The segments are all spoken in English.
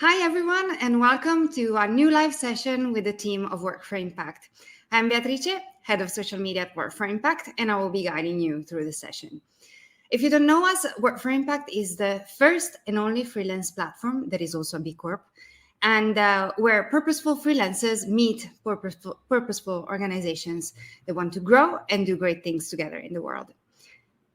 Hi, everyone, and welcome to our new live session with the team of Work for Impact. I'm Beatrice, Head of Social Media at Work for Impact, and I will be guiding you through the session. If you don't know us, Work for Impact is the first and only freelance platform that is also a B Corp, and where purposeful freelancers meet purposeful organizations that want to grow and do great things together in the world.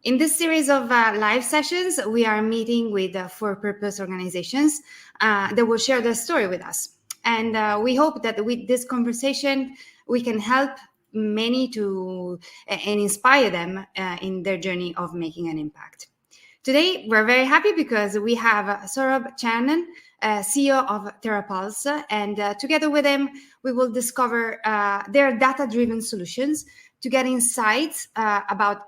In this series of live sessions, we are meeting with for-purpose organizations that will share their story with us. And we hope that with this conversation, we can help many to and inspire them in their journey of making an impact. Today, we're very happy because we have Saurabh Channan, CEO of terraPulse, and together with him, we will discover their data-driven solutions to get insights about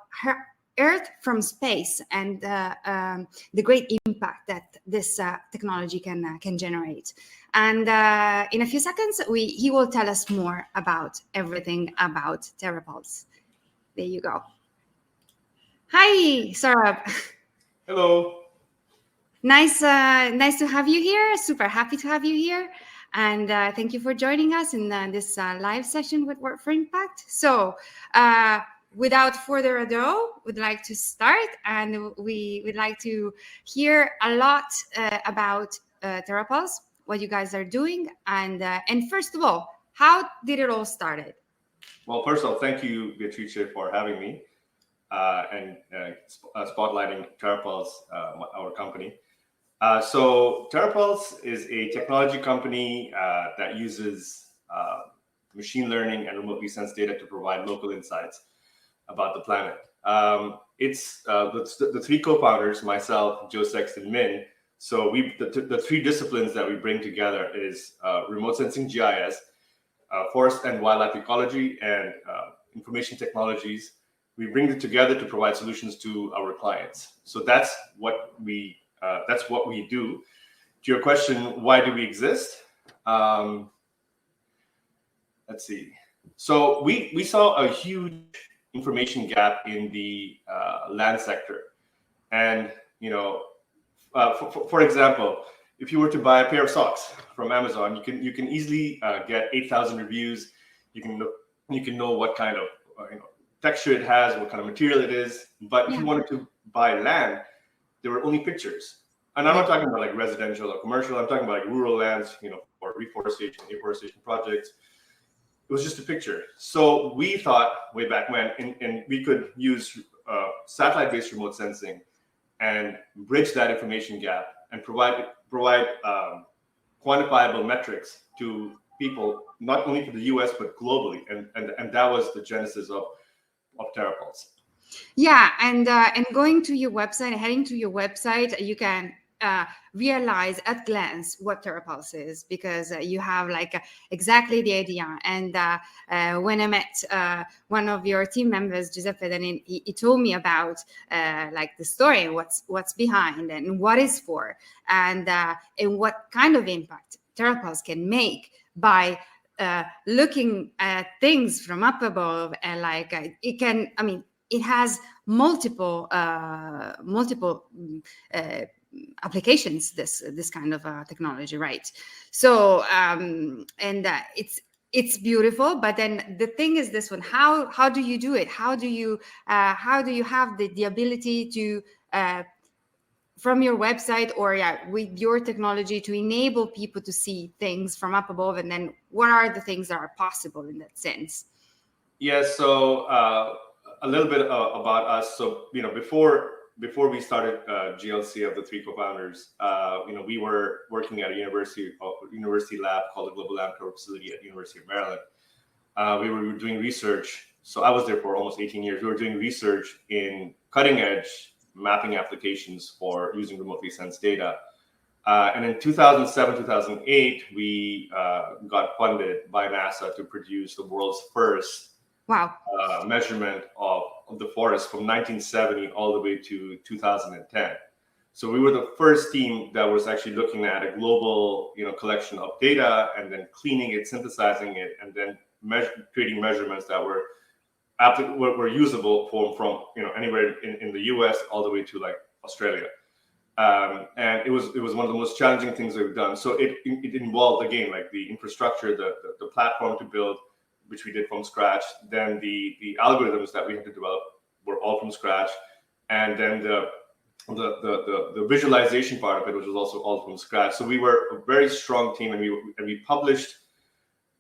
Earth from space and the great impact that this technology can generate. And in a few seconds, he will tell us more about everything about terraPulse. There you go. Hi, Saurabh. Hello. Nice to have you here. Super happy to have you here. And thank you for joining us in this live session with Work for Impact. So without further ado, we'd like to start, and we would like to hear a lot about terraPulse, what you guys are doing, and first of all, how did it all started? Well, first of all, thank you, Beatrice, for having me and spotlighting terraPulse, our company. So terraPulse is a technology company that uses machine learning and remotely sensed data to provide local insights about the planet. It's the three co-founders, myself, Joe Sexton, Min. So the three disciplines that we bring together is remote sensing GIS, forest and wildlife ecology, and information technologies. We bring it together to provide solutions to our clients. So that's what we do. To your question, why do we exist? Let's see. So we saw a huge information gap in the land sector, and for example, if you were to buy a pair of socks from Amazon, you can easily get 8,000 reviews. You can know what kind of texture it has, what kind of material it is. But if you wanted to buy land, there were only pictures. And I'm not talking about like residential or commercial. I'm talking about like rural lands, for reforestation, afforestation projects. It was just a picture. So we thought way back when, and we could use satellite-based remote sensing and bridge that information gap and provide quantifiable metrics to people, not only for the US, but globally. And that was the genesis of terraPulse. Yeah, and going to your website, heading to your website, you can realize at glance what terraPulse is, because you have exactly the idea. And when I met one of your team members, Giuseppe, then he told me about the story, what's behind and what it's for, and what kind of impact terraPulse can make by looking at things from up above, and it can. I mean, it has multiple applications. This kind of technology, right? So it's beautiful. But then the thing is this one: how do you do it? How do you have the ability to from your website or with your technology to enable people to see things from up above, and then what are the things that are possible in that sense? Yes. So a little bit about us. So before we started GLC of the three co-founders, we were working at a university lab called the Global Laboratory Facility at University of Maryland. We were doing research. So I was there for almost 18 years. We were doing research in cutting edge mapping applications for using remotely sensed data. And in 2007, 2008, we got funded by NASA to produce the world's first measurement of the forest from 1970 all the way to 2010. So we were the first team that was actually looking at a global, collection of data and then cleaning it, synthesizing it, and then creating measurements that were usable from anywhere in the US all the way to Australia. And it was one of the most challenging things we've done. So it involved, again, like the infrastructure, the platform to build, which we did from scratch. Then the algorithms that we had to develop were all from scratch, and then the visualization part of it, which was also all from scratch. So we were a very strong team, and we published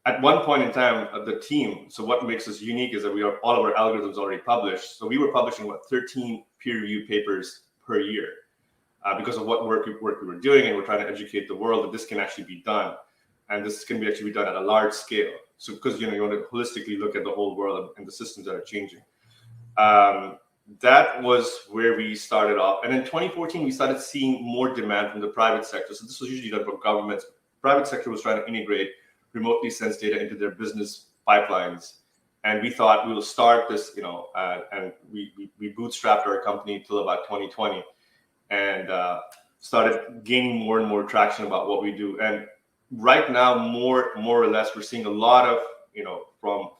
at one point in time the team. So what makes us unique is that we are all of our algorithms already published. So we were publishing 13 peer-reviewed papers per year. Because of what work we were doing, and we're trying to educate the world that this can actually be done, and this can actually be done at a large scale. So because you want to holistically look at the whole world and the systems that are changing. That was where we started off, and in 2014 we started seeing more demand from the private sector. So this was usually done for governments. Private sector was trying to integrate remotely sensed data into their business pipelines, and we thought we will start this, and we bootstrapped our company till about 2020. And started gaining more and more traction about what we do. And right now, more or less, we're seeing a lot of, from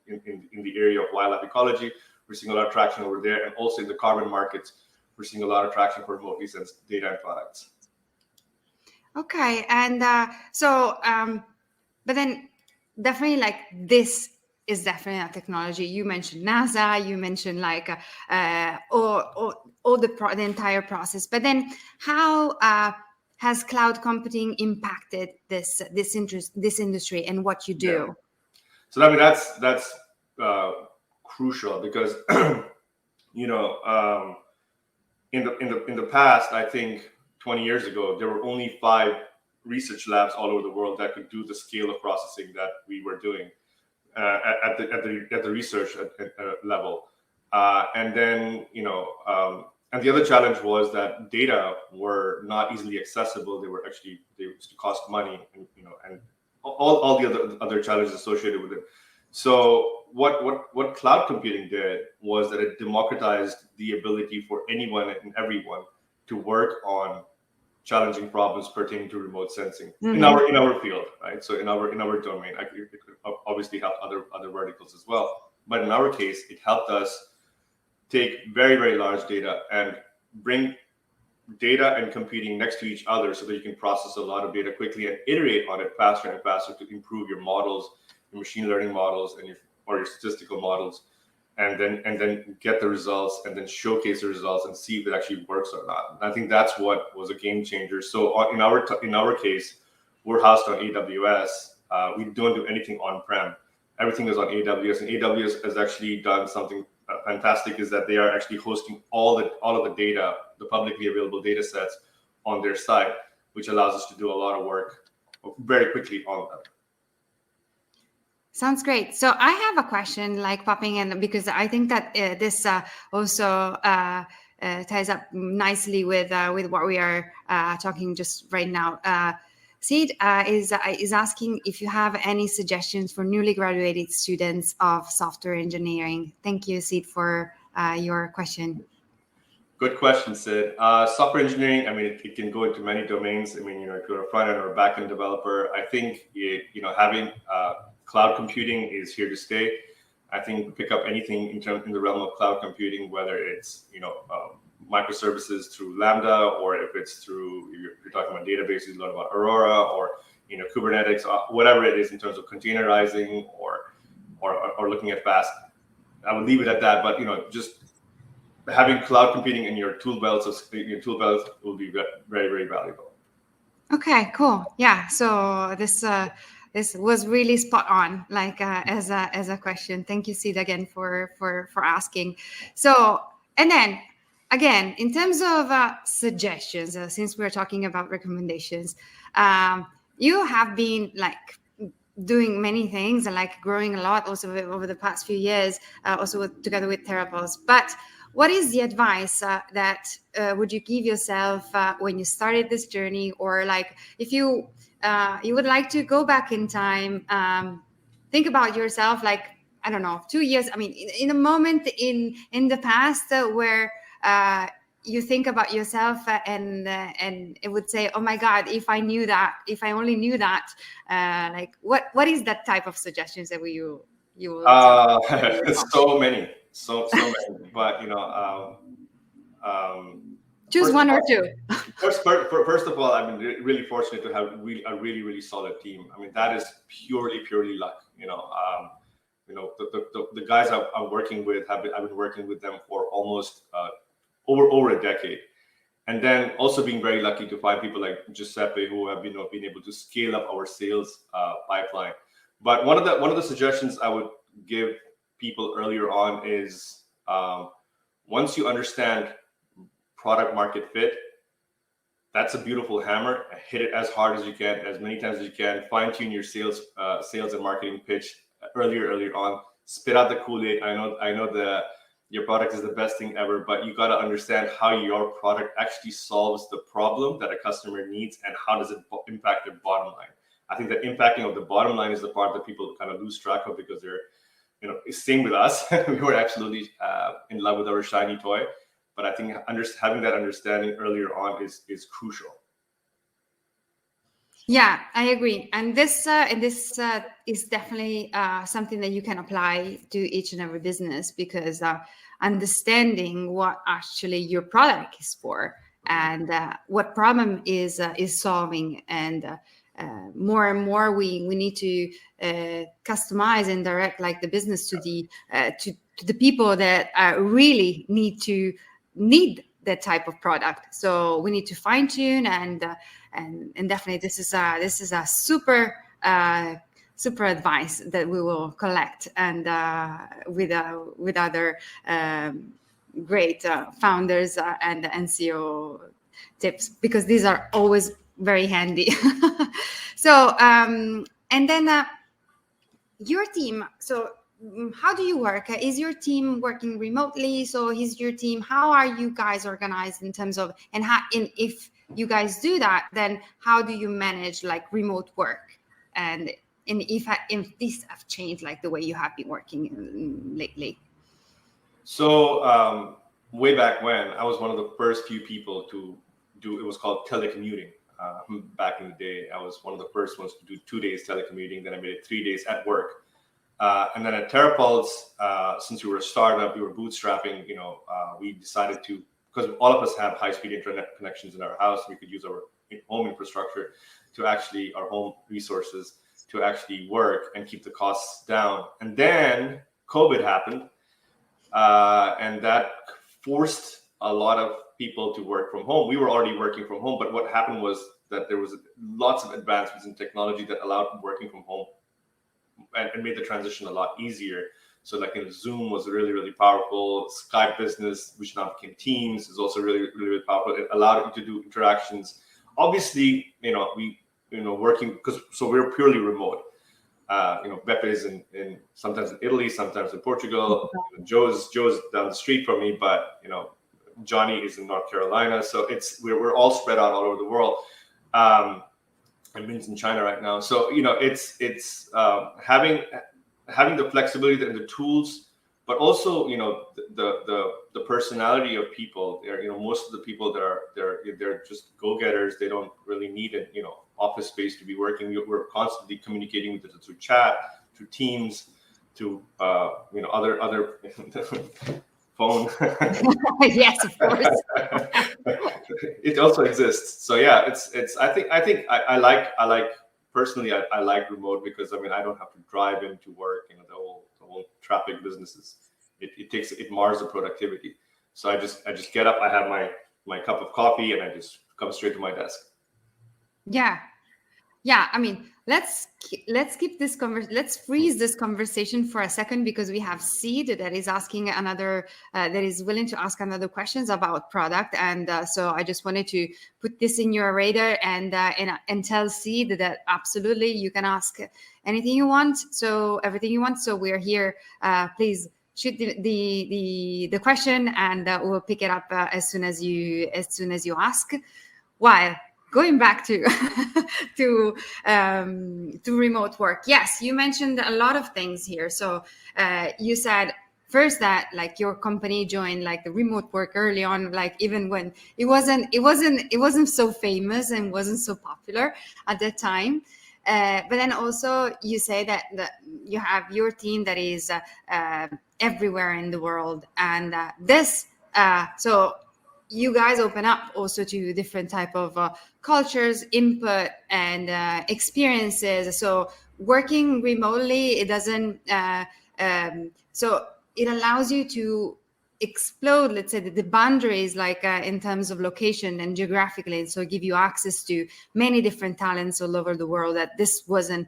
in the area of wildlife ecology, we're seeing a lot of traction over there, and also in the carbon markets, we're seeing a lot of traction for remotely sensed data and products. Okay, and but then definitely like this is definitely a technology. You mentioned NASA, you mentioned like all the entire process. But then how has cloud computing impacted this industry and what you do? Yeah. So I mean that's crucial because in the past, I think 20 years ago, there were only 5 research labs all over the world that could do the scale of processing that we were doing. At the research level, and then and the other challenge was that data were not easily accessible. They used to cost money, and all the other challenges associated with it. So what cloud computing did was that it democratized the ability for anyone and everyone to work on challenging problems pertaining to remote sensing in our field, right? So in our domain, it could obviously help other verticals as well. But in our case, it helped us take very, very large data and bring data and computing next to each other so that you can process a lot of data quickly and iterate on it faster and faster to improve your models, your machine learning models, and your statistical models. And then get the results and then showcase the results and see if it actually works or not. And I think that's what was a game changer. So in our case, we're housed on AWS. We don't do anything on-prem. Everything is on AWS, and AWS has actually done something fantastic. Is that they are actually hosting all of the data, the publicly available data sets, on their site, which allows us to do a lot of work very quickly on them. Sounds great. So I have a question like popping in, because I think that this also ties up nicely with what we are talking just right now. Sid is asking if you have any suggestions for newly graduated students of software engineering. Thank you, Sid, for your question. Good question, Sid. Software engineering, I mean, it can go into many domains. I mean, if you're a front-end or a back-end developer, I think having cloud computing is here to stay. I think pick up anything in the realm of cloud computing, whether it's microservices through Lambda, or if it's through you're talking about databases, learn about Aurora, or Kubernetes, whatever it is in terms of containerizing or looking at fast. I would leave it at that. But just having cloud computing in your tool belt will be very, very valuable. Okay, cool. Yeah. So this was really spot on, like as a question. Thank you, Sid, again for asking. So, and then again, in terms of suggestions, since we're talking about recommendations, you have been like doing many things and like growing a lot also over the past few years, also together with terraPulse. But what is the advice that would you give yourself when you started this journey, or like if you would like to go back in time, think about yourself, like, I don't know, 2 years. I mean, in a moment in the past where you think about yourself and it would say, oh my God, if I only knew that, like what is that type of suggestions that you so many, but Choose one or two. First of all, I'm really fortunate to have a really solid team. I mean, that is purely luck. The guys I'm working with I've been working with them for almost over a decade, and then also being very lucky to find people like Giuseppe who have been able to scale up our sales pipeline. But one of the suggestions I would give people earlier on is once you understand product market fit, that's a beautiful hammer. Hit it as hard as you can, as many times as you can. Fine tune your sales and marketing pitch earlier on. Spit out the Kool-Aid. I know your product is the best thing ever, but you got to understand how your product actually solves the problem that a customer needs and how does it impact their bottom line. I think that impacting of the bottom line is the part that people kind of lose track of because they're, same with us. We were absolutely in love with our shiny toy. But I think having that understanding earlier on is crucial. Yeah, I agree. And this is definitely something that you can apply to each and every business, because understanding what actually your product is for and what problem is solving, and more and more we need to customize and direct like the business to the people that really need that type of product. So we need to fine tune and definitely this is a super advice that we will collect and with other great founders and CEO tips, because these are always very handy. So and then your team. So how do you work? Is your team working remotely? So is your team, how are you guys organized in terms of, and if you guys do that, then how do you manage like remote work? And if these have changed like the way you have been working lately? So way back when, I was one of the first few people to do, it was called telecommuting. Back in the day, I was one of the first ones to do 2 days telecommuting. Then I made it 3 days at work. And then at terraPulse, since we were a startup, we were bootstrapping, we decided to, because all of us have high-speed internet connections in our house, we could use our home infrastructure to actually, our home resources to actually work and keep the costs down. And then COVID happened, and that forced a lot of people to work from home. We were already working from home, but what happened was that there was lots of advancements in technology that allowed working from home and made the transition a lot easier. So like Zoom was really powerful. Skype Business, which now became Teams, is also really powerful. It allowed you to do interactions. Obviously, we working because we're purely remote. Beppe is in sometimes in Italy, sometimes in Portugal. Joe's down the street from me, but Johnny is in North Carolina. So we're all spread out all over the world. And Min's in China right now. So it's having the flexibility and the tools, but also the personality of people. Most of the people they're just go-getters. They don't really need an office space to be working. We're constantly communicating with them through chat, through Teams, through other phone. Yes, of course. It also exists. So yeah, it's. I think I like personally. I like remote because I don't have to drive into work. The whole traffic businesses. It mars the productivity. So I just get up. I have my cup of coffee and I just come straight to my desk. Yeah. Let's keep this let's freeze this conversation for a second, because we have Sid that is asking that is willing to ask another questions about product, and so I just wanted to put this in your radar and tell Sid that absolutely you can ask anything you want, so everything you want. So we're here. Please shoot the question, and we'll pick it up as soon as you ask. While going back to remote work, yes, you mentioned a lot of things here. So you said first that like your company joined like the remote work early on, like even when it wasn't so famous and wasn't so popular at that time. But then also you say that you have your team that is everywhere in the world, and so you guys open up also to different type of cultures, input, and experiences. So working remotely, it doesn't. So it allows you to explode, let's say, the boundaries, like in terms of location and geographically, and so give you access to many different talents all over the world that this wasn't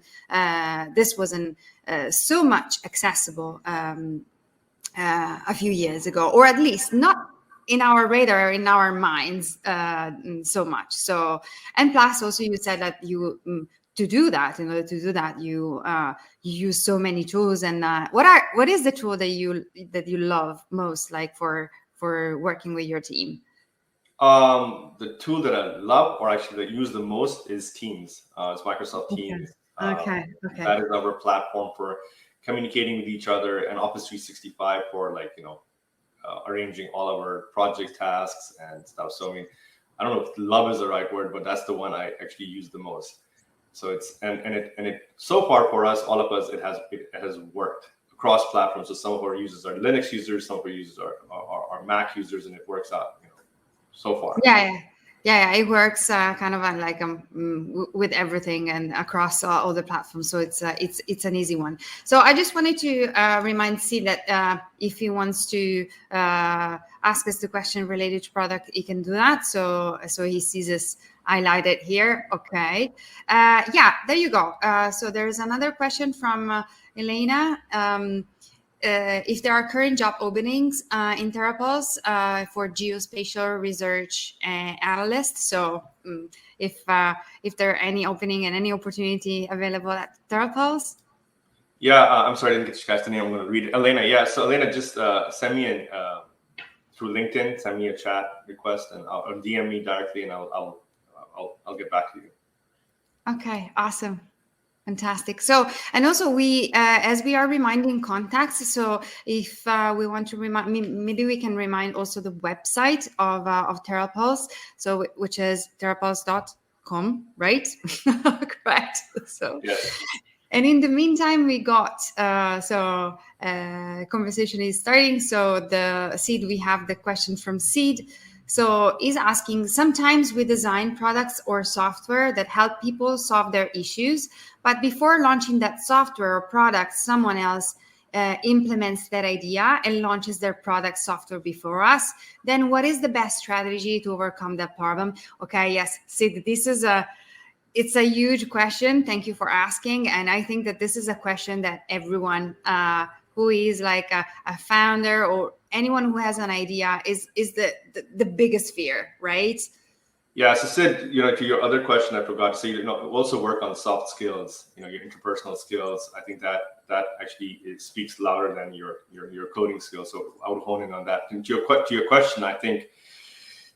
so much accessible a few years ago, or at least not in our radar, in our minds so much. So, and plus also you said that you to do that, in order to do that, you use so many tools. And what is the tool that you love most, like for working with your team? The tool that I love, or actually that I use the most, is Teams. It's Microsoft Teams. Okay. That is our platform for communicating with each other, and Office 365 for, like, arranging all of our project tasks and stuff. So I mean, I don't know if love is the right word, but that's the one I actually use the most. So it's and it so far for us, all of us, it has worked across platforms. So some of our users are Linux users, some of our users are Mac users, and it works out, so far. Yeah, it works kind of like with everything and across all the platforms. So it's an easy one. So I just wanted to remind Sid that if he wants to ask us the question related to product, he can do that. So he sees us highlighted here. Okay. Yeah, there you go. So there's another question from Elena. If there are current job openings in terraPulse for geospatial research analysts, so if there are any opening and any opportunity available at terraPulse. Yeah, I'm sorry, I didn't get you guys the name. I'm going to read it. Elena, yeah. So Elena, just send me through LinkedIn, send me a chat request, and or DM me directly, and I'll get back to you. Okay, awesome. Fantastic. So, and also we, as we are reminding contacts, so if we want to remind, maybe we can remind also the website of terraPulse, so which is terrapulse.com, right? Correct. So, yes. And in the meantime, we got conversation is starting. So the Sid, we have the question from Sid. So he's asking, sometimes we design products or software that help people solve their issues, but before launching that software or product, someone else implements that idea and launches their product software before us. Then what is the best strategy to overcome that problem? Okay, yes, Sid, it's a huge question. Thank you for asking. And I think that this is a question that everyone who is like a founder or anyone who has an idea is the biggest fear, right? Yeah. So Sid, to your other question, I forgot to say, also work on soft skills, your interpersonal skills. I think that actually it speaks louder than your coding skills. So I would hone in on that. And to your question, I think,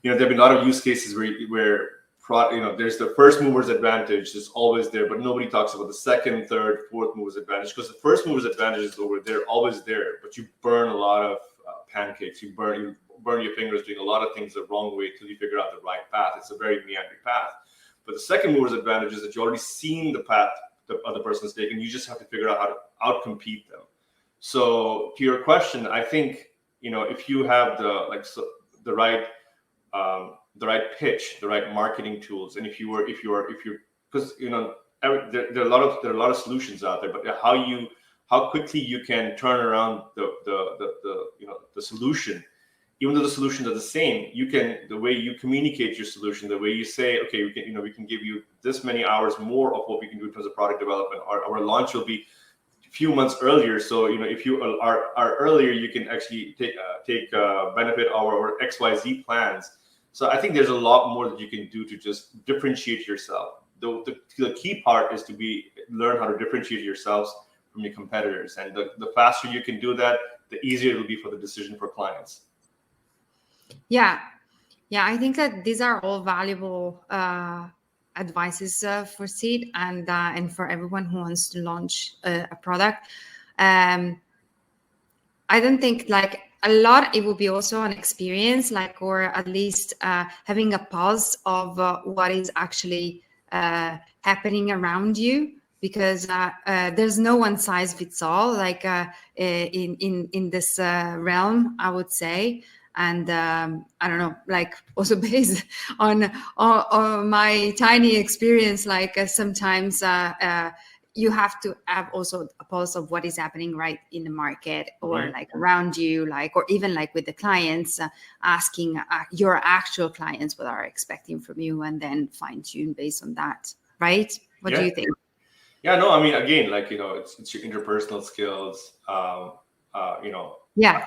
there've been a lot of use cases where there's the first mover's advantage is always there, but nobody talks about the second, third, fourth mover's advantage, because the first mover's advantage is over there, always there, but you burn a lot of pancakes. You burn your fingers doing a lot of things the wrong way till you figure out the right path. It's a very meandering path. But the second mover's advantage is that you already seen the path the other person's taken. You just have to figure out how to outcompete them. So to your question, I think if you have the right pitch, the right marketing tools, and because there are a lot of solutions out there, but how quickly you can turn around the solution, even though the solutions are the same, the way you communicate your solution, the way you say, okay, we can give you this many hours more of what we can do in terms of product development. Our launch will be a few months earlier, so if you are earlier, you can actually take benefit of our XYZ plans. So I think there's a lot more that you can do to just differentiate yourself. The key part is to learn how to differentiate yourselves from your competitors. And the faster you can do that, the easier it will be for the decision for clients. Yeah, I think that these are all valuable advices for Sid and for everyone who wants to launch a product. I don't think a lot, it will be also an experience, or at least having a pulse of what is actually happening around you, because there's no one size fits all, in this realm, I would say. And I don't know, like also based on my tiny experience, like sometimes you have to have also a pulse of what is happening right in the market, or like around you, like, or even like with the clients, asking your actual clients what are expecting from you, and then fine tune based on that, right? What do you think? Yeah, no, I mean, again, like, it's your interpersonal skills. Yeah,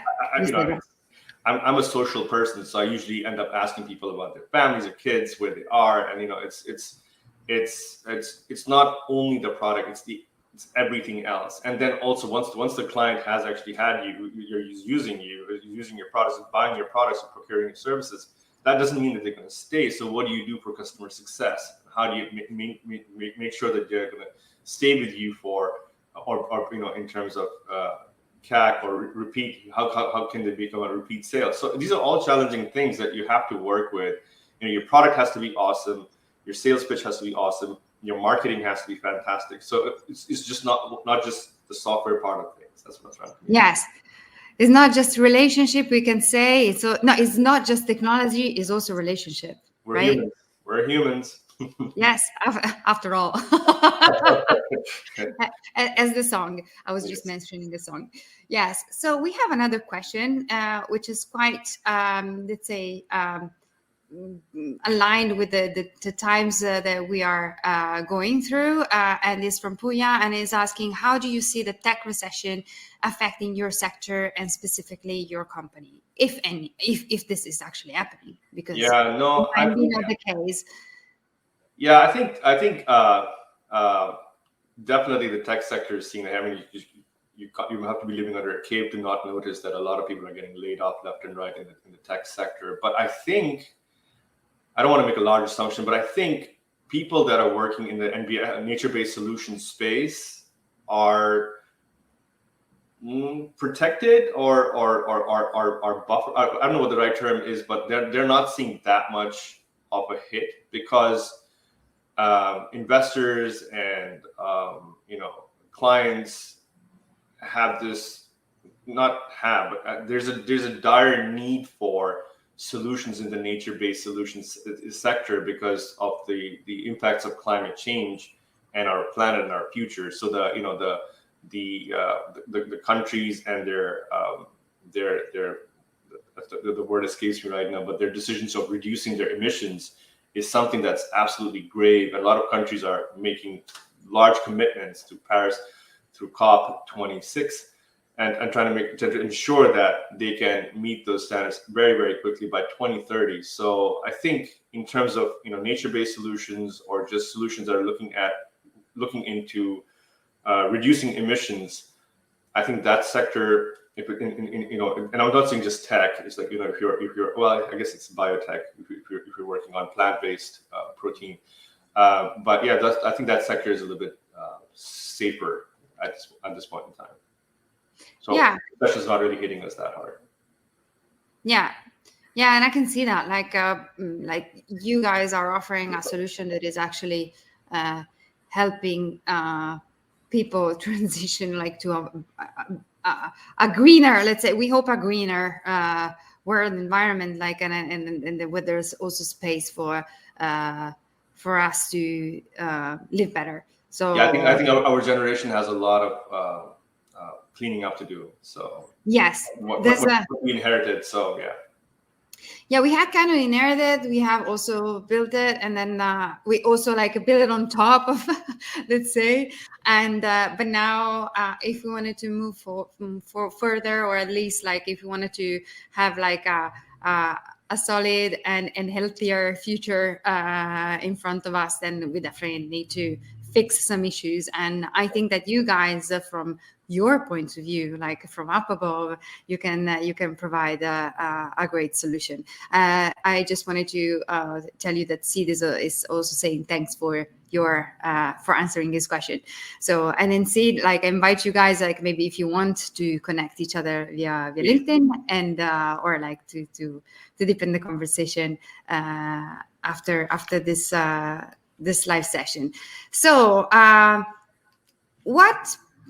I'm a social person, so I usually end up asking people about their families, their kids, where they are, and it's not only the product, it's everything else. And then also once the client has actually had you're using your products, buying your products, and procuring your services, that doesn't mean that they're going to stay. So what do you do for customer success? How do you make sure that they're going to stay with you for, or in terms of CAC or repeat, how can they become a repeat sale? So these are all challenging things that you have to work with. Your product has to be awesome, your sales pitch has to be awesome, your marketing has to be fantastic. So it's just not just the software part of things. That's what I'm trying to do. Yes, it's not just relationship, we can say. It's not just technology, it's also relationship. We're right? humans. We're humans. Yes, after all. As the song, I was just mentioning the song. Yes. So we have another question, which is quite, let's say, aligned with the times that we are going through, and is from Puya, and is asking, how do you see the tech recession affecting your sector and specifically your company, if any, if this is actually happening? Because it might be not the case. Yeah, I think definitely the tech sector is seeing. I mean, you have to be living under a cave to not notice that a lot of people are getting laid off left and right in the tech sector. But I think, I don't want to make a large assumption, but I think people that are working in the nature-based solutions space are protected or buffer. I don't know what the right term is, but they're not seeing that much of a hit, because investors and clients have this, there's a dire need for solutions in the nature-based solutions sector because of the impacts of climate change and our planet and our future. So the countries and their the word escapes me right now, but their decisions of reducing their emissions is something that's absolutely grave. And a lot of countries are making large commitments to Paris through COP26 and trying to ensure that they can meet those standards very, very quickly by 2030. So I think in terms of nature-based solutions, or just solutions that are looking into reducing emissions, I think that sector, and I'm not saying just tech. It's like if you're well, I guess it's biotech if you're working on plant-based protein. But yeah, I think that sector is a little bit safer at this point in time. So yeah, that's not really hitting us that hard. Yeah, and I can see that. Like you guys are offering a solution that is actually helping people transition like to a greener, let's say, we hope a greener world environment, like and where there's also space for us to live better. So yeah, I think our generation has a lot of cleaning up to do. So yes, what we inherited. So yeah, we had kind of inherited. We have also built it, and then we also like build it on top of, let's say. And but now, if we wanted to move for further, or at least like if we wanted to have like a solid and healthier future in front of us, then we definitely need to fix some issues. And I think that you guys, from your point of view, like from up above, you can provide a great solution. I just wanted to tell you that Sid is also saying thanks for your for answering this question. So, and then Sid, like, I invite you guys, like, maybe if you want to connect each other via LinkedIn, and or like to deepen the conversation after this live session. So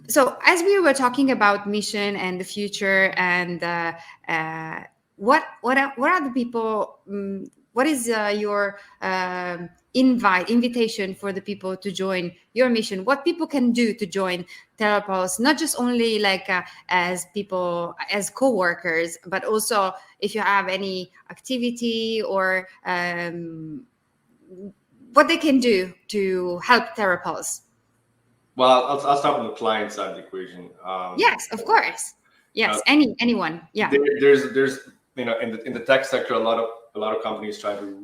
so as we were talking about mission and the future, and what are the people? What is your invitation for the people to join your mission? What people can do to join terraPulse, not just only like as people, as co-workers, but also if you have any activity or what they can do to help terraPulse. Well, I'll start with the client side of the equation. Yes, of course. Yes, anyone. Yeah. There's in the tech sector, a lot of companies try to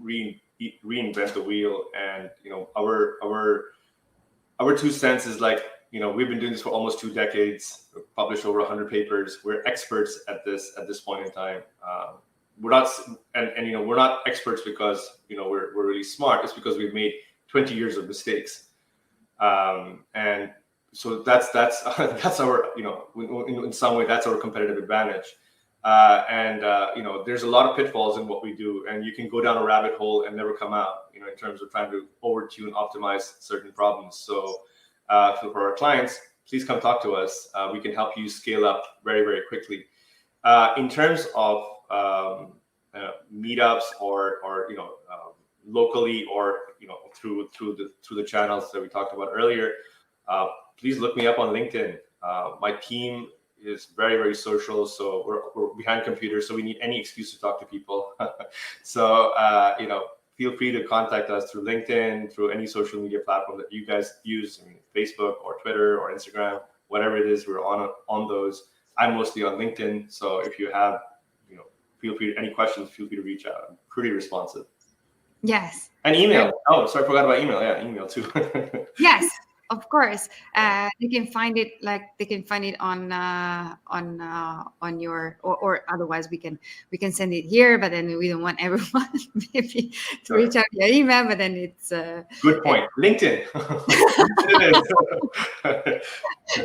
reinvent the wheel, and our 2 cents is like, we've been doing this for almost 2 decades. We've published over 100 papers. We're experts at this point in time. We're not, and we're not experts because we're really smart. It's because we've made 20 years of mistakes, and so that's our, in some way that's our competitive advantage. And there's a lot of pitfalls in what we do, and you can go down a rabbit hole and never come out, in terms of trying to overtune, optimize certain problems. So for our clients, please come talk to us. We can help you scale up very, very quickly. In terms of meetups or locally, or through the channels that we talked about earlier, please look me up on LinkedIn. My team is very, very social, so we're behind computers, so we need any excuse to talk to people. So feel free to contact us through LinkedIn, through any social media platform that you guys use. Facebook or Twitter or Instagram, whatever it is, we're on those. I'm mostly on LinkedIn, so if you have feel free, any questions, feel free to reach out. I'm pretty responsive. Yes. And email. Oh, sorry, I forgot about email. Yeah, email too. Yes, of course. They can find it on your, or otherwise we can send it here, but then we don't want everyone maybe to reach out via email, but then it's good point. LinkedIn.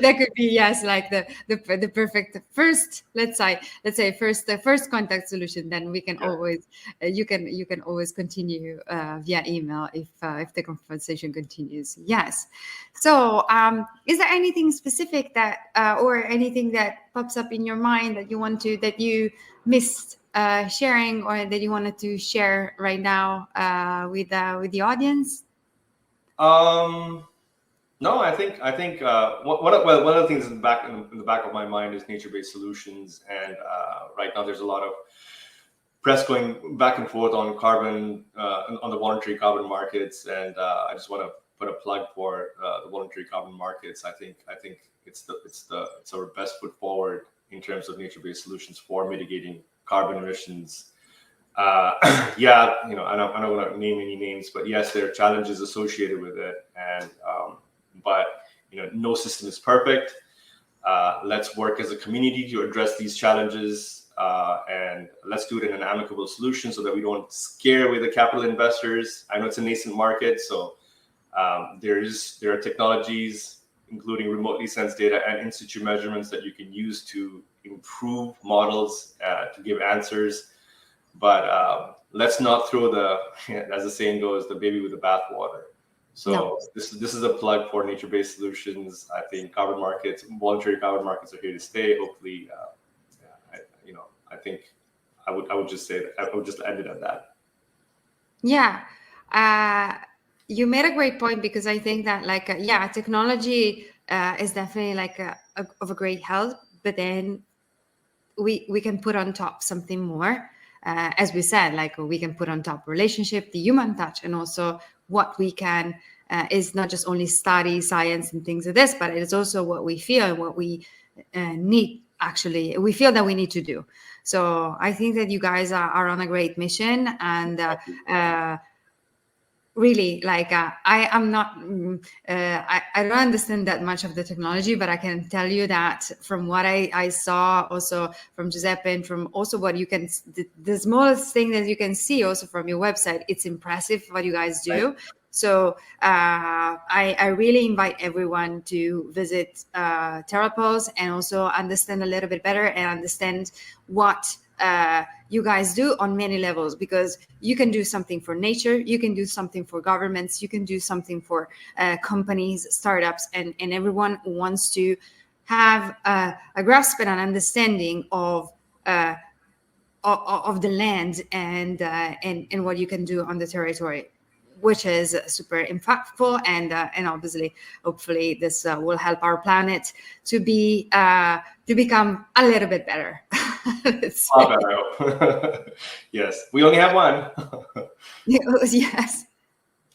That could be, yes, like the perfect first, let's say the first contact solution. Then we can always you can always continue via email if the conversation continues. Yes. So is there anything specific that or anything that pops up in your mind that you missed sharing, or that you wanted to share right now with the audience? No, I think one of the things in the back of my mind is nature-based solutions, and right now there's a lot of press going back and forth on carbon, on the voluntary carbon markets, and I just want to put a plug for the voluntary carbon markets. I think it's our best foot forward in terms of nature-based solutions for mitigating carbon emissions. Yeah, I don't want to name any names, but yes, there are challenges associated with it, and but no system is perfect. Let's work as a community to address these challenges, and let's do it in an amicable solution so that we don't scare away the capital investors. I know it's a nascent market, so there are technologies, including remotely sensed data and in situ measurements, that you can use to improve models to give answers. But let's not throw as the saying goes, the baby with the bathwater. So no. This is a plug for nature-based solutions. I think carbon markets, voluntary carbon markets, are here to stay. Hopefully, I think I would just say that I would just end it at that. Yeah, you made a great point, because I think that technology is definitely of a great help, but then we can put on top something more. As we said, we can put on top relationship, the human touch, and also what we can is not just only study science and things like this, but it is also what we feel and what we need. Actually, we feel that we need to do. So I think that you guys are on a great mission, and really, I am not, I don't understand that much of the technology, but I can tell you that from what I saw also from Giuseppe, and from also what you can, the smallest thing that you can see also from your website, it's impressive what you guys do. Right. So I really invite everyone to visit terraPulse, and also understand a little bit better, and understand what you guys do on many levels, because you can do something for nature, you can do something for governments, you can do something for companies, startups, and everyone who wants to have a grasp and an understanding of of the land and what you can do on the territory, which is super impactful, and obviously, hopefully, this will help our planet to become a little bit better. Yes, we only have one. Yes.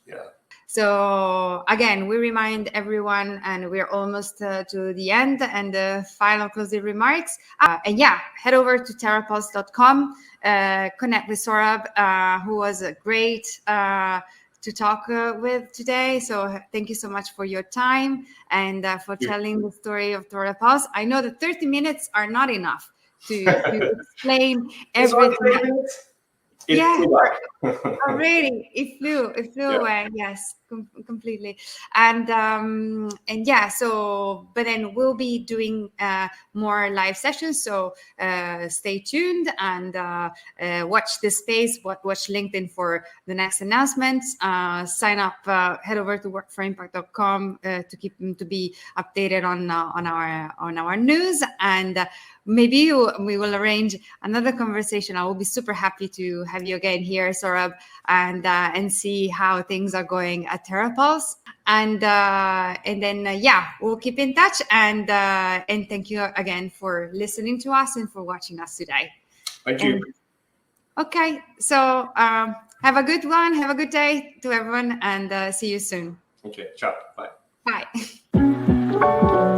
Yeah. So again, we remind everyone, and we're almost to the end and the final closing remarks. And yeah, head over to terraPulse.com, connect with Saurabh, who was great to talk with today. So thank you so much for your time and for telling the story of terraPulse. I know that 30 minutes are not enough to explain everything. Yeah, already it flew away. Yes, completely. And yeah, so but then we'll be doing more live sessions. So stay tuned and watch this space. Watch LinkedIn for the next announcements. Sign up. Head over to workforimpact.com to be updated on our news, and maybe we will arrange another conversation. I will be super happy to have you again here, Saurabh, and see how things are going at terraPulse. And then yeah, we'll keep in touch. And thank you again for listening to us and for watching us today. Thank you. Okay, so have a good one. Have a good day to everyone, and see you soon. Okay, ciao. Bye. Bye.